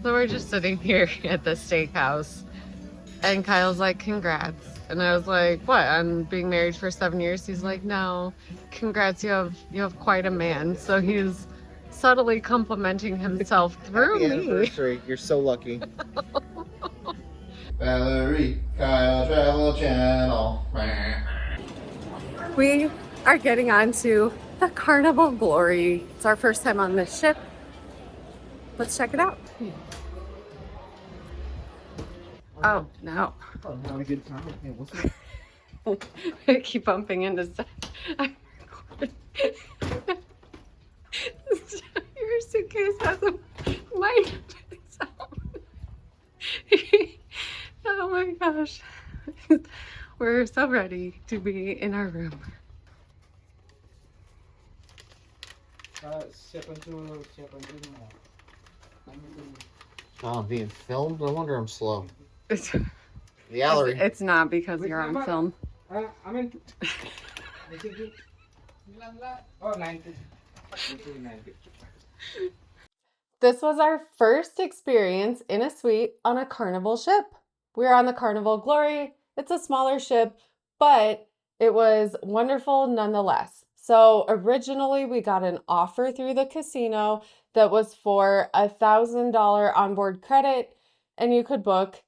So we're just sitting here at the steakhouse, and Kyle's like, congrats. And I was like, what, on being married for 7 years? He's like, no, congrats, you have quite a man. So he's subtly complimenting himself through Happy me. anniversary. You're so lucky. Valerie, Kyle Travel Channel. We are getting onto the Carnival Glory. It's our first time on this ship. Let's check it out. Oh, no. Oh, having a good time. Hey, what's up? I keep bumping into stuff. Your suitcase has a mind of its own. Oh my gosh. We're so ready to be in our room. Oh, I'm being filmed? No wonder I'm slow. It's, Gallery. it's not because you're on film. This was our first experience in a suite on a Carnival ship. We're on the Carnival Glory. It's a smaller ship, but it was wonderful nonetheless. So originally we got an offer through the casino that was for $1,000 onboard credit, and you could book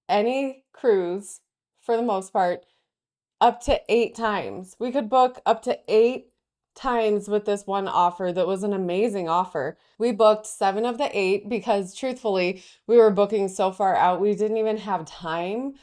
any cruise for the most part up to 8 times. We could book up to 8 times with this one offer that was an amazing offer. We booked 7 of the 8 because truthfully, we were booking so far out, we didn't even have time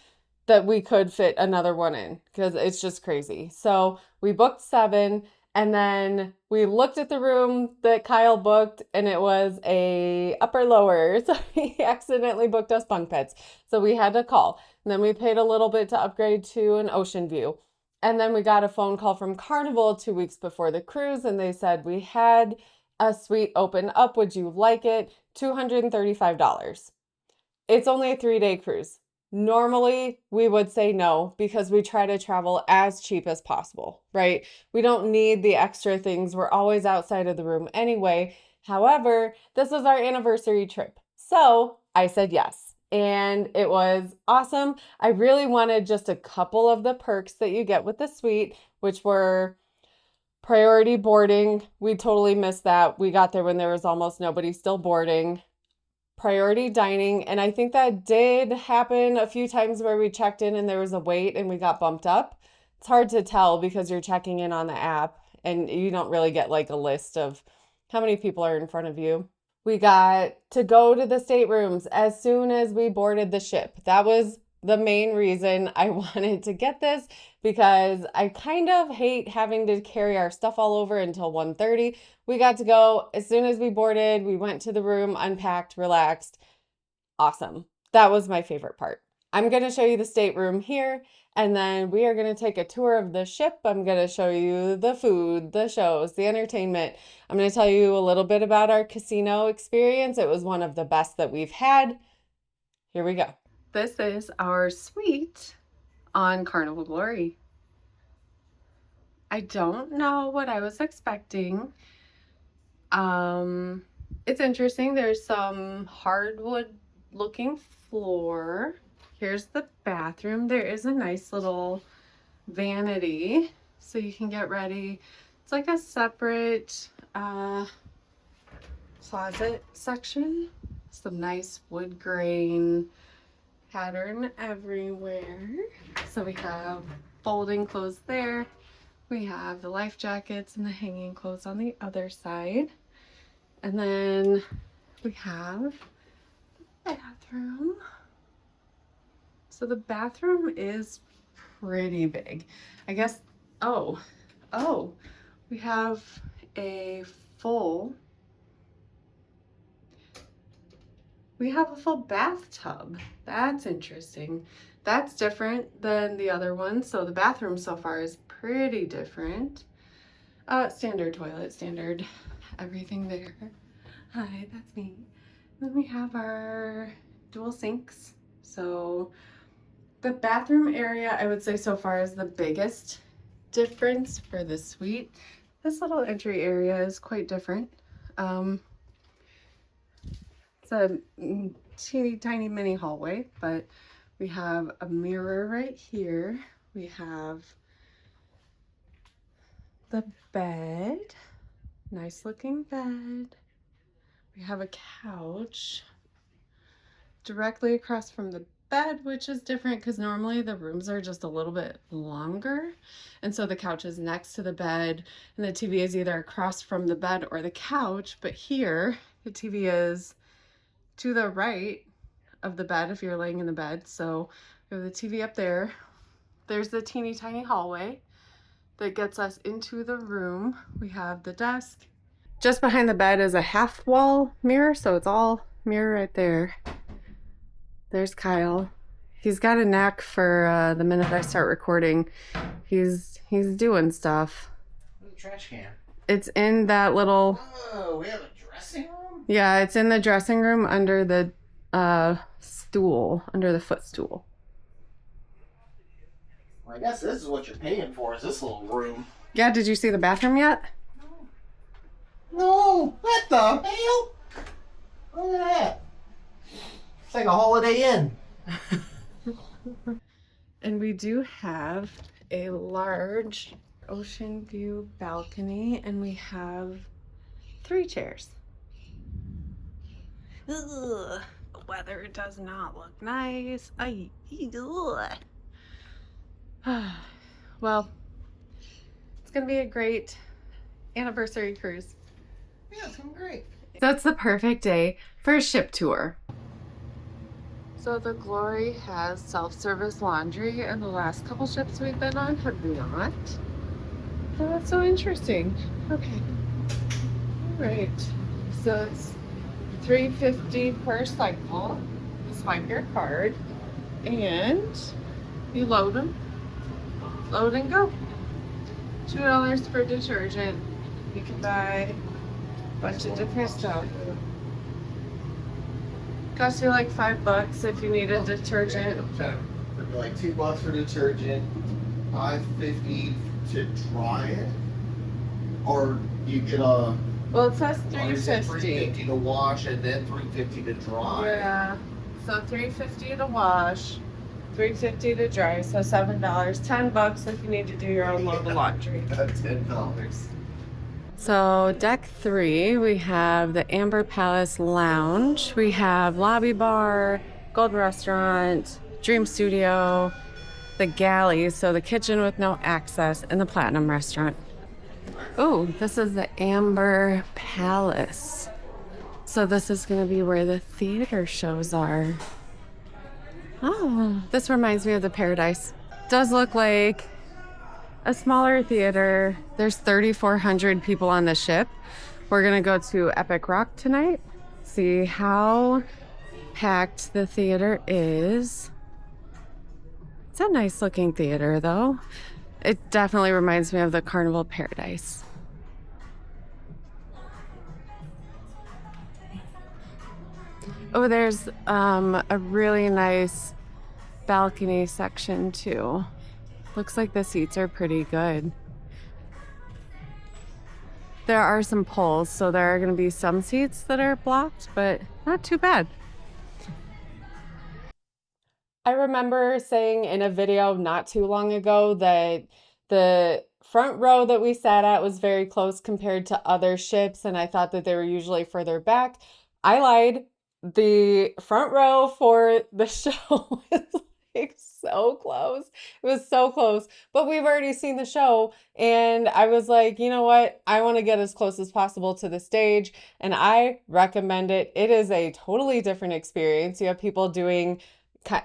that we could fit another one in because it's just crazy. So we booked 7, and then we looked at the room that Kyle booked, and it was a upper lower. So he accidentally booked us bunk beds. So we had to call. And then we paid a little bit to upgrade to an ocean view. And then we got a phone call from Carnival 2 weeks before the cruise, and they said, we had a suite open up. Would you like it? $235. It's only a 3-day cruise. Normally, we would say no because we try to travel as cheap as possible, right? We don't need the extra things. We're always outside of the room anyway. However, this was our anniversary trip. So I said yes, and it was awesome. I really wanted just a couple of the perks that you get with the suite, which were priority boarding. We totally missed that. We got there when there was almost nobody still boarding. Priority dining, and I think that did happen a few times where we checked in and there was a wait and we got bumped up. It's hard to tell because you're checking in on the app and you don't really get like a list of how many people are in front of you. We got to go to the staterooms as soon as we boarded the ship. That was the main reason I wanted to get this, because I kind of hate having to carry our stuff all over until 1:30. We got to go as soon as we boarded. We went to the room, unpacked, relaxed. Awesome. That was my favorite part. I'm going to show you the stateroom here, and then we are going to take a tour of the ship. I'm going to show you the food, the shows, the entertainment. I'm going to tell you a little bit about our casino experience. It was one of the best that we've had. Here we go. This is our suite on Carnival Glory. I don't know what I was expecting. It's interesting. There's some hardwood looking floor. Here's the bathroom. There is a nice little vanity so you can get ready. It's like a separate closet section. Some nice wood grain pattern everywhere. So we have folding clothes there. We have the life jackets and the hanging clothes on the other side. And then we have the bathroom. So the bathroom is pretty big. I guess, oh, we have a full bathtub. That's interesting. That's different than the other one. So the bathroom so far is pretty different. Standard toilet, standard everything there. Hi, that's me. Then we have our dual sinks. So the bathroom area, I would say so far, is the biggest difference for the suite. This little entry area is quite different. It's a teeny tiny mini hallway, but we have a mirror right here. We have the bed, nice looking bed. We have a couch directly across from the bed, which is different because normally the rooms are just a little bit longer. And so the couch is next to the bed and the TV is either across from the bed or the couch. But here, the TV is to the right of the bed if you're laying in the bed. So we have the TV up there. There's the teeny tiny hallway that gets us into the room. We have the desk. Just behind the bed is a half wall mirror, so it's all mirror right there. There's Kyle. He's got a knack for the minute I start recording. He's doing stuff. Where's the trash can? It's in that little... Whoa, we have a dressing room? Yeah, it's in the dressing room under the stool, under the footstool. Well, I guess this is what you're paying for, is this little room. Yeah, did you see the bathroom yet? No, what the hell? Look at that. It's like a Holiday Inn. And we do have a large ocean view balcony, and we have 3 chairs. Ugh, the weather does not look nice. Well, it's gonna be a great anniversary cruise. Yeah, it's going great. That's the perfect day for a ship tour. So the Glory has self-service laundry, and the last couple ships we've been on have not. Oh, that's so interesting. Okay. All right. So it's $3.50 per cycle. You swipe your card, and you load them. Load and go. $2 for detergent. You can buy a bunch of different stuff. Costs you like $5 if you need a detergent. It'd be like $2 for detergent, $5.50 to dry it, or you get a. Well, it says $3.50 $3.50 to wash and then $3.50 to dry. Yeah. So $3.50 to wash, $3.50 to dry, so $7. $10 if you need to do your own load of laundry. That's $10. So deck 3, we have the Amber Palace Lounge. We have lobby bar, gold restaurant, dream studio, the galley, so the kitchen with no access, and the platinum restaurant. Oh, this is the Amber Palace. So this is going to be where the theater shows are. Oh, this reminds me of the Paradise. Does look like a smaller theater. There's 3,400 people on the ship. We're gonna go to Epic Rock tonight, see how packed the theater is. It's a nice looking theater though. It definitely reminds me of the Carnival Paradise. Oh, there's a really nice balcony section too. Looks like the seats are pretty good. There are some poles, so there are going to be some seats that are blocked, but not too bad. I remember saying in a video not too long ago that the front row that we sat at was very close compared to other ships, and I thought that they were usually further back. I lied. The front row for the show is like so close. It was so close, but we've already seen the show, and I was like, you know what? I want to get as close as possible to the stage, and I recommend it. It is a totally different experience. You have people doing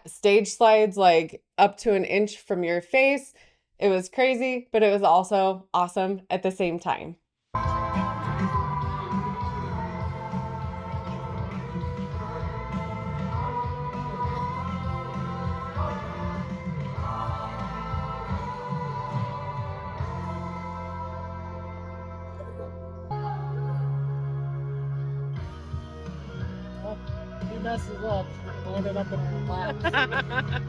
stage slides like up to 1 inch from your face. It was crazy, but it was also awesome at the same time. He messes up, landed up in our laps.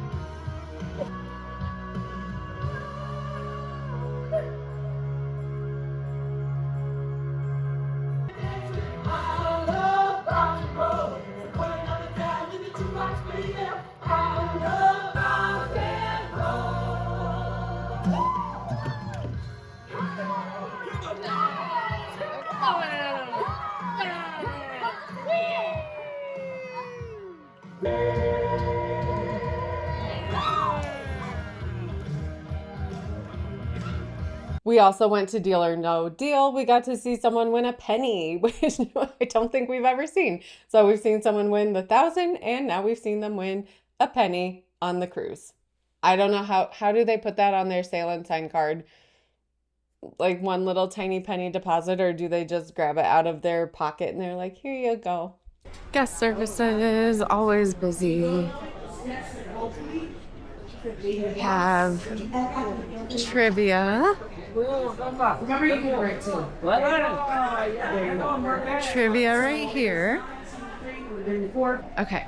We also went to Deal or No Deal. We got to see someone win a penny, which I don't think we've ever seen. So we've seen someone win the 1,000, and now we've seen them win a penny on the cruise. I don't know how do they put that on their sail and sign card? Like one little tiny penny deposit, or do they just grab it out of their pocket and they're like, here you go? Guest services, always busy. We have trivia. Trivia right here. Okay.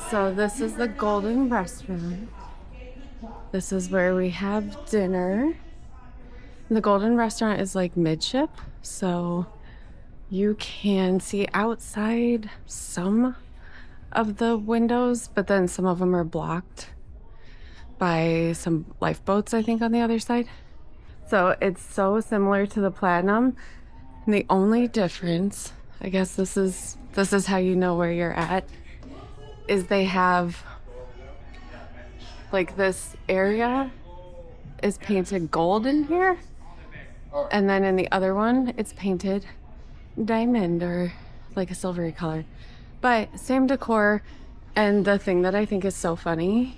So this is the Golden Restaurant. This is where we have dinner. The Golden Restaurant is like midship, so you can see outside some of the windows, but then some of them are blocked by some lifeboats, I think, on the other side. So it's so similar to the Platinum. And the only difference, I guess this is how you know where you're at, is they have like this area is painted gold in here. And then in the other one, it's painted diamond or like a silvery color. But same decor. And the thing that I think is so funny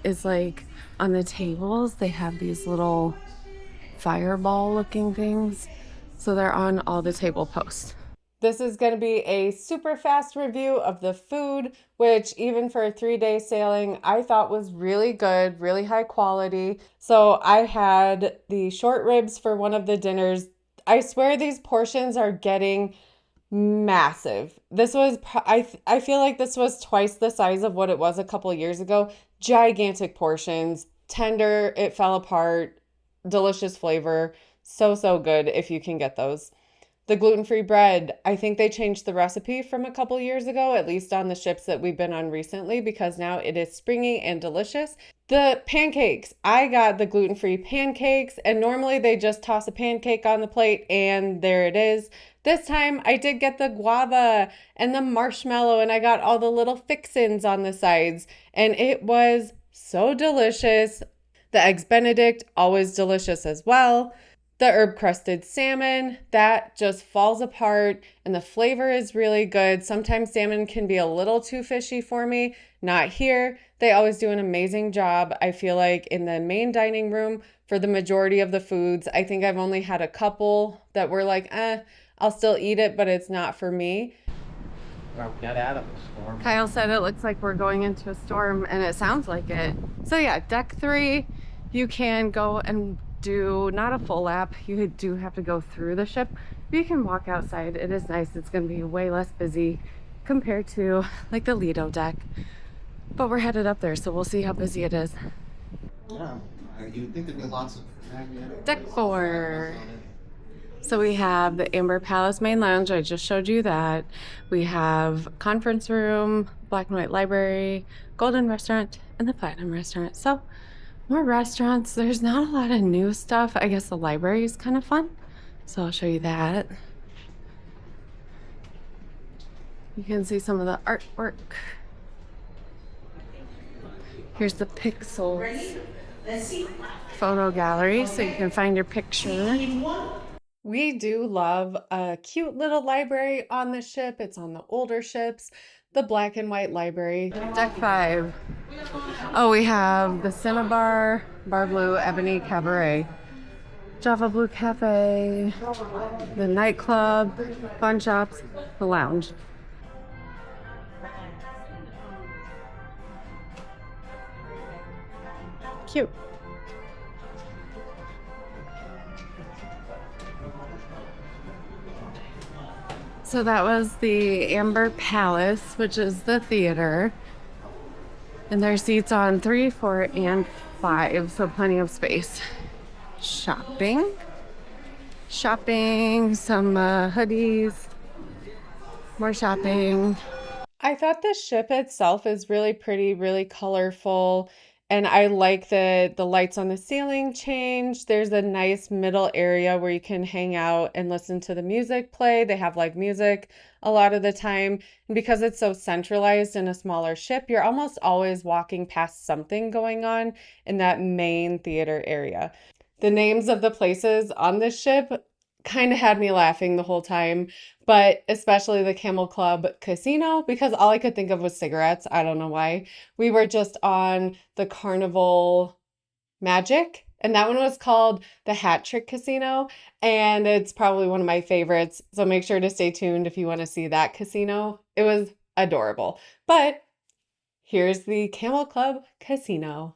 is like on the tables, they have these little fireball looking things. So they're on all the table posts. This is going to be a super fast review of the food, which even for a 3-day sailing, I thought was really good, really high quality. So I had the short ribs for one of the dinners. I swear these portions are getting massive. This was, I feel like this was twice the size of what it was a couple years ago. Gigantic portions, tender, it fell apart, delicious flavor. So, so good if you can get those. The gluten-free bread, I think they changed the recipe from a couple years ago, at least on the ships that we've been on recently, because now it is springy and delicious. The pancakes, I got the gluten-free pancakes, and normally they just toss a pancake on the plate and there it is. This time I did get the guava and the marshmallow, and I got all the little fixins on the sides, and it was so delicious. The eggs Benedict, always delicious as well. The herb crusted salmon, that just falls apart and the flavor is really good. Sometimes salmon can be a little too fishy for me. Not here. They always do an amazing job. I feel like in the main dining room for the majority of the foods, I think I've only had a couple that were like, I'll still eat it, but it's not for me. Well, we got out of the storm. Kyle said it looks like we're going into a storm, and it sounds like it. So yeah, deck 3, you can go and do not a full lap. You do have to go through the ship. You can walk outside. It is nice. It's going to be way less busy compared to like the Lido deck. But we're headed up there, so we'll see how busy it is. Yeah, you'd think there'd be lots of magnetic. Deck 4. So we have the Amber Palace Main Lounge. I just showed you that. We have conference room, black and white library, Golden Restaurant, and the Platinum Restaurant. So more restaurants. There's not a lot of new stuff. I guess the library is kind of fun. So I'll show you that. You can see some of the artwork. Here's the Pixels photo gallery, so you can find your picture. We do love a cute little library on the ship. It's on the older ships. The black and white library. Deck 5. Oh, we have the Cinnabar, Bar Blue, Ebony Cabaret, Java Blue Cafe, the nightclub, fun shops, the lounge. Cute. So that was the Amber Palace, which is the theater. And there's seats on 3, 4, and 5, so plenty of space. Shopping. Shopping, some hoodies, more shopping. I thought the ship itself is really pretty, really colorful. And I like that the lights on the ceiling change. There's a nice middle area where you can hang out and listen to the music play. They have like music a lot of the time. And because it's so centralized in a smaller ship, you're almost always walking past something going on in that main theater area. The names of the places on this ship kind of had me laughing the whole time, but especially the Camel Club Casino, because all I could think of was cigarettes. I don't know why. We were just on the Carnival Magic, and that one was called the Hat Trick Casino, and it's probably one of my favorites. So make sure to stay tuned if you want to see that casino. It was adorable. But here's the Camel Club Casino.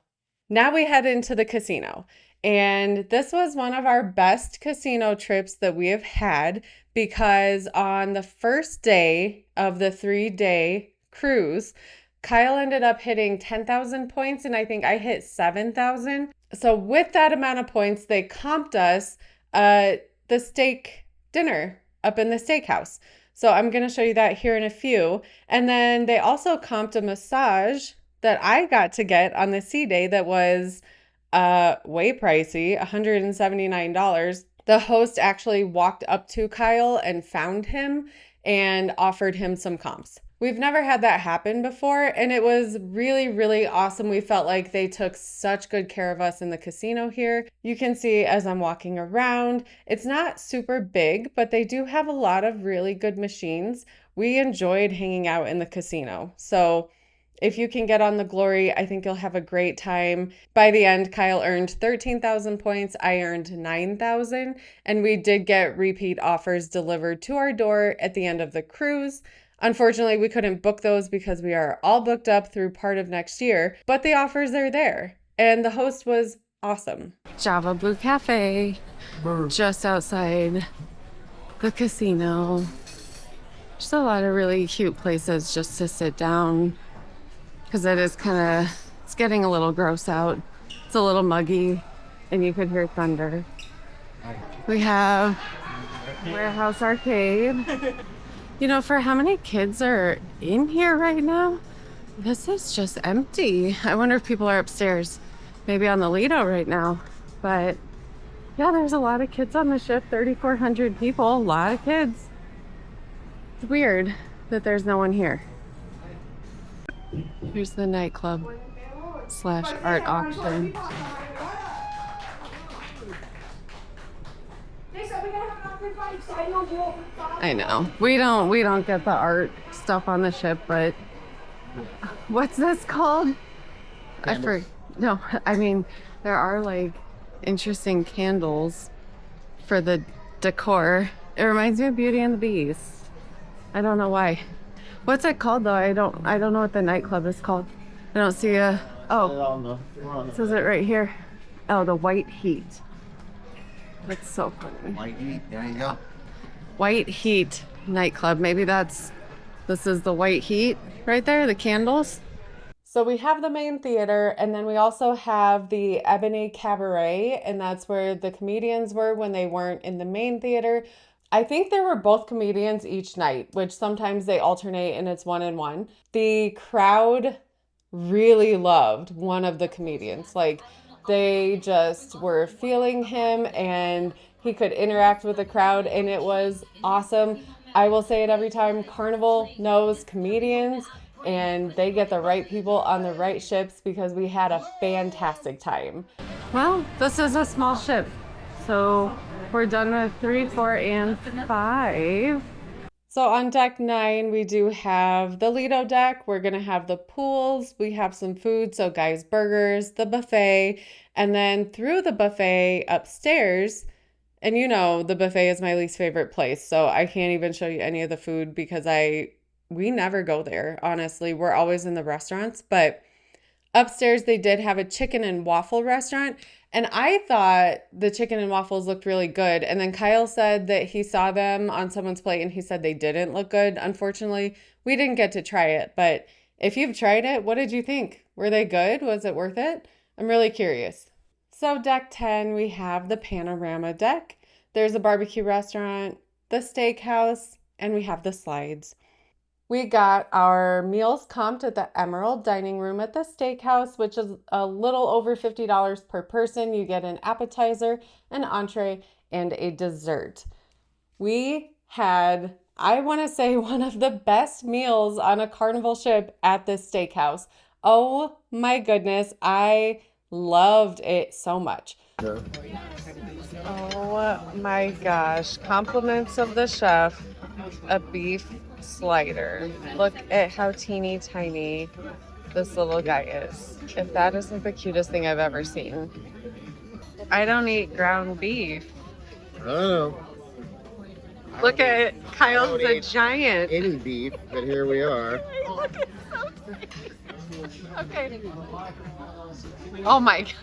Now we head into the casino. And this was one of our best casino trips that we have had because on the first day of the 3-day cruise, Kyle ended up hitting 10,000 points and I think I hit 7,000. So with that amount of points, they comped us the steak dinner up in the steakhouse. So I'm going to show you that here in a few. And then they also comped a massage that I got to get on the sea day that was way pricey, $179. The host actually walked up to Kyle and found him and offered him some comps. We've never had that happen before, and it was really, really awesome. We felt like they took such good care of us in the casino here. You can see as I'm walking around, it's not super big, but they do have a lot of really good machines. We enjoyed hanging out in the casino. So if you can get on the Glory, I think you'll have a great time. By the end, Kyle earned 13,000 points. I earned 9,000, and we did get repeat offers delivered to our door at the end of the cruise. Unfortunately, we couldn't book those because we are all booked up through part of next year, but the offers are there, and the host was awesome. Java Blue Cafe, just outside the casino. Just a lot of really cute places just to sit down, because it is it's getting a little gross out. It's a little muggy, and you could hear thunder. We have Warehouse Arcade. You know, for how many kids are in here right now, this is just empty. I wonder if people are upstairs, maybe on the Lido right now. But yeah, there's a lot of kids on the ship, 3,400 people, a lot of kids. It's weird that there's no one here. Here's the nightclub / art auction. I know. We don't get the art stuff on the ship, but what's this called? No, I mean, there are like interesting candles for the decor. It reminds me of Beauty and the Beast. I don't know why. What's it called though? I don't know what the nightclub is called. I don't see it says it right here. Oh, the White Heat. That's so funny. White Heat, there you go. White Heat nightclub. Maybe this is the White Heat right there, the candles. So we have the main theater, and then we also have the Ebony Cabaret, and that's where the comedians were when they weren't in the main theater. I think there were both comedians each night, which sometimes they alternate and it's 1 and 1. The crowd really loved one of the comedians. Like, they just were feeling him and he could interact with the crowd, and it was awesome. I will say it every time, Carnival knows comedians and they get the right people on the right ships, because we had a fantastic time. Well, this is a small ship, so we're done with 3, 4, and 5. So on deck 9, we do have the Lido deck. We're going to have the pools. We have some food, so Guy's Burgers, the buffet, and then through the buffet upstairs. And you know, the buffet is my least favorite place, so I can't even show you any of the food because we never go there, honestly. We're always in the restaurants, but upstairs they did have a chicken and waffle restaurant, and I thought the chicken and waffles looked really good. And then Kyle said that he saw them on someone's plate and he said they didn't look good. Unfortunately, we didn't get to try it, but if you've tried it, what did you think? Were they good? Was it worth it? I'm really curious. So deck 10, we have the panorama deck. There's a barbecue restaurant, the steakhouse, and we have the slides. We got our meals comped at the Emerald dining room at the steakhouse, which is a little over $50 per person. You get an appetizer, an entree, and a dessert. We had I want to say one of the best meals on a Carnival ship at this steakhouse. Oh my goodness, I loved it so much. Oh my gosh, compliments of the chef, a beef slider. Look at how teeny tiny this little guy is. If that isn't the cutest thing I've ever seen. I don't eat ground beef. I don't know. Look at Kyle's a giant. Any beef, but here we are. Look, it's so cute. Okay. Oh my God.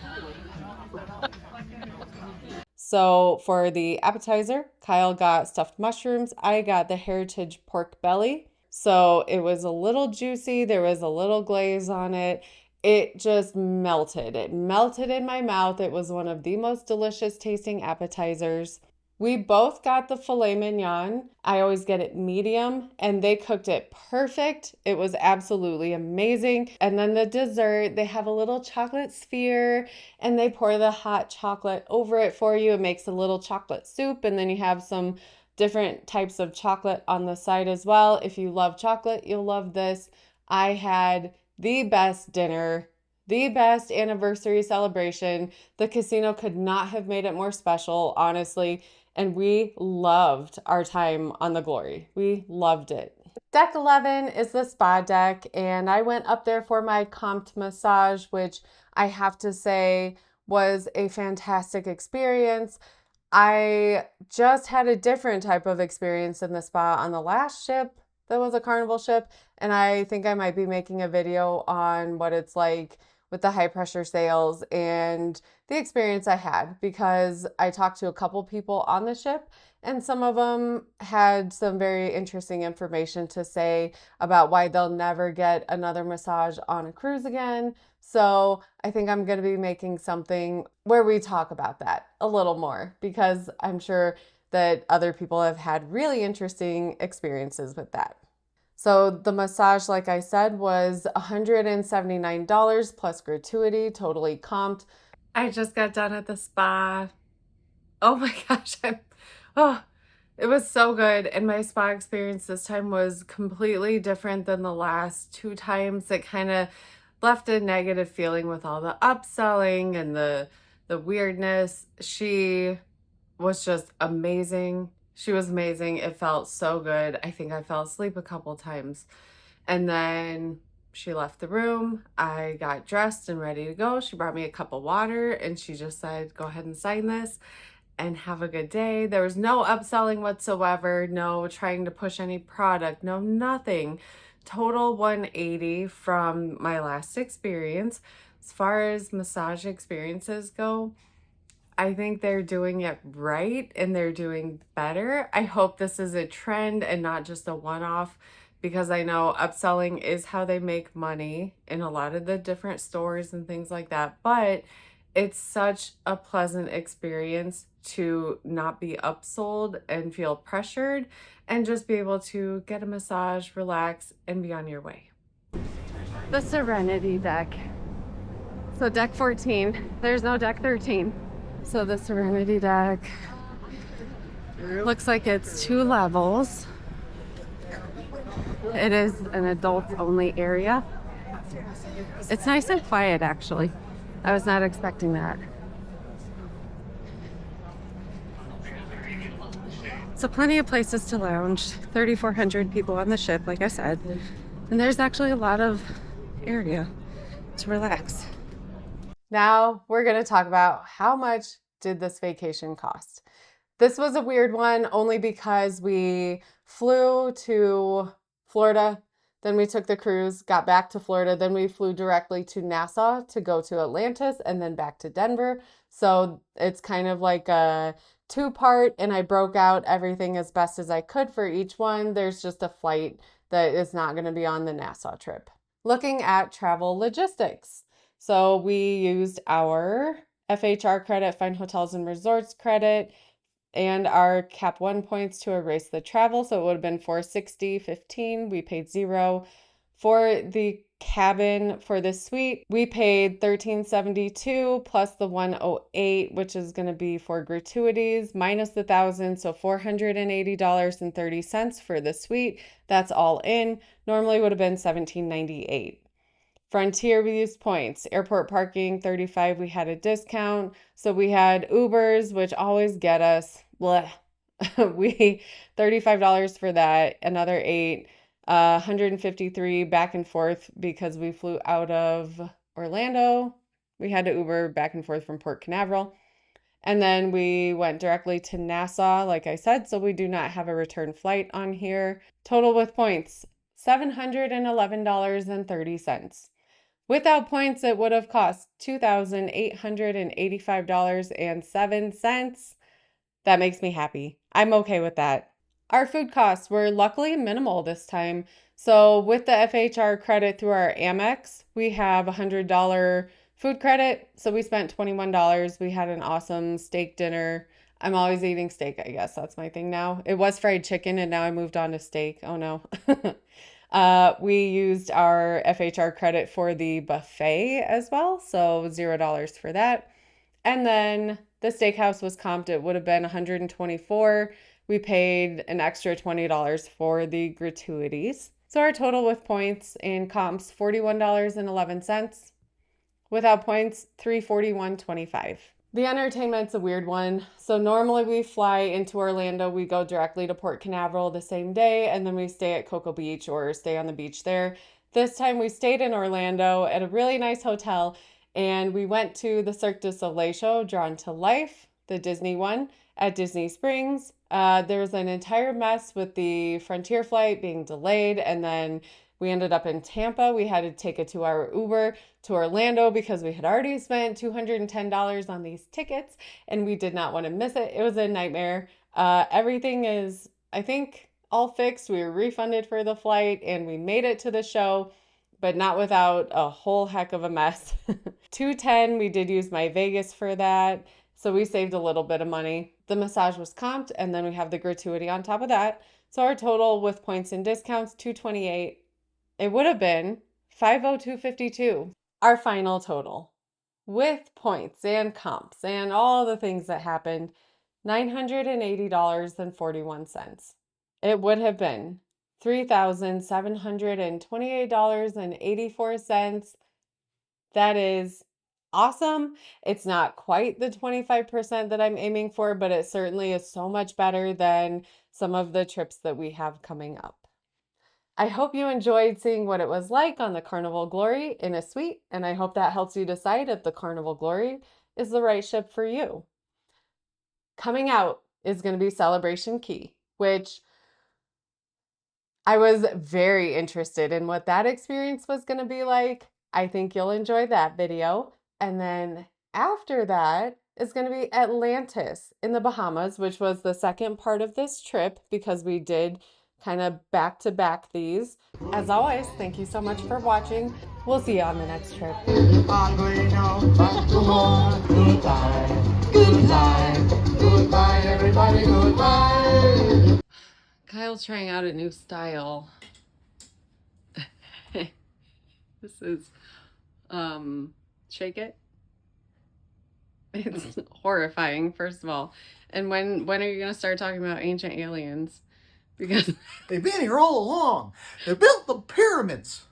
So for the appetizer, Kyle got stuffed mushrooms. I got the heritage pork belly. So it was a little juicy. There was a little glaze on it. It just melted. It melted in my mouth. It was one of the most delicious tasting appetizers. We both got the filet mignon. I always get it medium, and they cooked it perfect. It was absolutely amazing. And then the dessert, they have a little chocolate sphere, and they pour the hot chocolate over it for you. It makes a little chocolate soup, and then you have some different types of chocolate on the side as well. If you love chocolate, you'll love this. I had the best dinner, the best anniversary celebration. The casino could not have made it more special, honestly. And we loved our time on the Glory. We loved it. Deck 11 is the spa deck, and I went up there for my comped massage, which I have to say was a fantastic experience. I just had a different type of experience in the spa on the last ship that was a Carnival ship, and I think I might be making a video on what it's like with the high pressure sales and the experience I had, because I talked to a couple people on the ship and some of them had some very interesting information to say about why they'll never get another massage on a cruise again. So I think I'm going to be making something where we talk about that a little more, because I'm sure that other people have had really interesting experiences with that. So the massage, like I said, was $179 plus gratuity, totally comped. I just got done at the spa. Oh my gosh, it was so good. And my spa experience this time was completely different than the last two times. It kind of left a negative feeling with all the upselling and the weirdness. She was just amazing. She was amazing. It felt so good. I think I fell asleep a couple times. And then she left the room. I got dressed and ready to go. She brought me a cup of water and she just said, go ahead and sign this and have a good day. There was no upselling whatsoever, no trying to push any product, no nothing. Total 180 from my last experience. As far as massage experiences go, I think they're doing it right and they're doing better. I hope this is a trend and not just a one-off, because I know upselling is how they make money in a lot of the different stores and things like that. But it's such a pleasant experience to not be upsold and feel pressured and just be able to get a massage, relax, and be on your way. The Serenity deck. So deck 14, there's no deck 13. So the Serenity deck looks like it's 2 levels. It is an adult-only area. It's nice and quiet, actually. I was not expecting that. So plenty of places to lounge. 3,400 people on the ship, like I said. And there's actually a lot of area to relax. Now we're going to talk about how much did this vacation cost. This was a weird one only because we flew to Florida, then we took the cruise, got back to Florida, then we flew directly to Nassau to go to Atlantis and then back to Denver. So it's kind of like a 2-part, and I broke out everything as best as I could for each one. There's just a flight that is not going to be on the Nassau trip. Looking at travel logistics. So we used our FHR credit, Fine Hotels and Resorts credit, and our Cap 1 points to erase the travel. So it would have been $460.15. We paid $0. For the cabin for the suite, we paid $1,372 plus the $108, which is going to be for gratuities minus the $1,000, so $480.30 for the suite. That's all in. Normally would have been $1,798. Frontier, we used points. Airport parking, 35, we had a discount. So we had Ubers, which always get us, bleh. We $35 for that, another 8, 153 back and forth because we flew out of Orlando. We had to Uber back and forth from Port Canaveral. And then we went directly to Nassau, like I said, so we do not have a return flight on here. Total with points, $711.30. Without points, it would have cost $2,885.07. That makes me happy. I'm okay with that. Our food costs were luckily minimal this time. So with the FHR credit through our Amex, we have a $100 food credit. So we spent $21. We had an awesome steak dinner. I'm always eating steak, I guess. That's my thing now. It was fried chicken and now I moved on to steak. Oh no. We used our FHR credit for the buffet as well, so $0 for that. And then the steakhouse was comped. It would have been $124. We paid an extra $20 for the gratuities. So our total with points and comps, $41.11. Without points, $341.25. The entertainment's a weird one. So normally we fly into Orlando, we go directly to Port Canaveral the same day, and then we stay at Cocoa Beach or stay on the beach there. This time we stayed in Orlando at a really nice hotel, and we went to the Cirque du Soleil show, Drawn to Life, the Disney one, at Disney Springs. There was an entire mess with the Frontier flight being delayed, and then we ended up in Tampa. We had to take a 2-hour Uber to Orlando because we had already spent $210 on these tickets and we did not want to miss it. It was a nightmare. Everything is, I think, all fixed. We were refunded for the flight and we made it to the show, but not without a whole heck of a mess. $210, we did use my Vegas for that, so we saved a little bit of money. The massage was comped and then we have the gratuity on top of that. So our total with points and discounts, $228. It would have been $502.52. Our final total with points and comps and all the things that happened, $980.41. It would have been $3,728.84. That is awesome. It's not quite the 25% that I'm aiming for, but it certainly is so much better than some of the trips that we have coming up. I hope you enjoyed seeing what it was like on the Carnival Glory in a suite, and I hope that helps you decide if the Carnival Glory is the right ship for you. Coming out is going to be Celebration Key, which I was very interested in what that experience was going to be like. I think you'll enjoy that video. And then after that is going to be Atlantis in the Bahamas, which was the second part of this trip because we did kind of back-to-back these. As always, thank you so much for watching. We'll see you on the next trip. Goodbye, everybody, goodbye. Kyle's trying out a new style. This is, shake it. It's horrifying, first of all. And when are you going to start talking about ancient aliens? Because they've been here all along. They built the pyramids.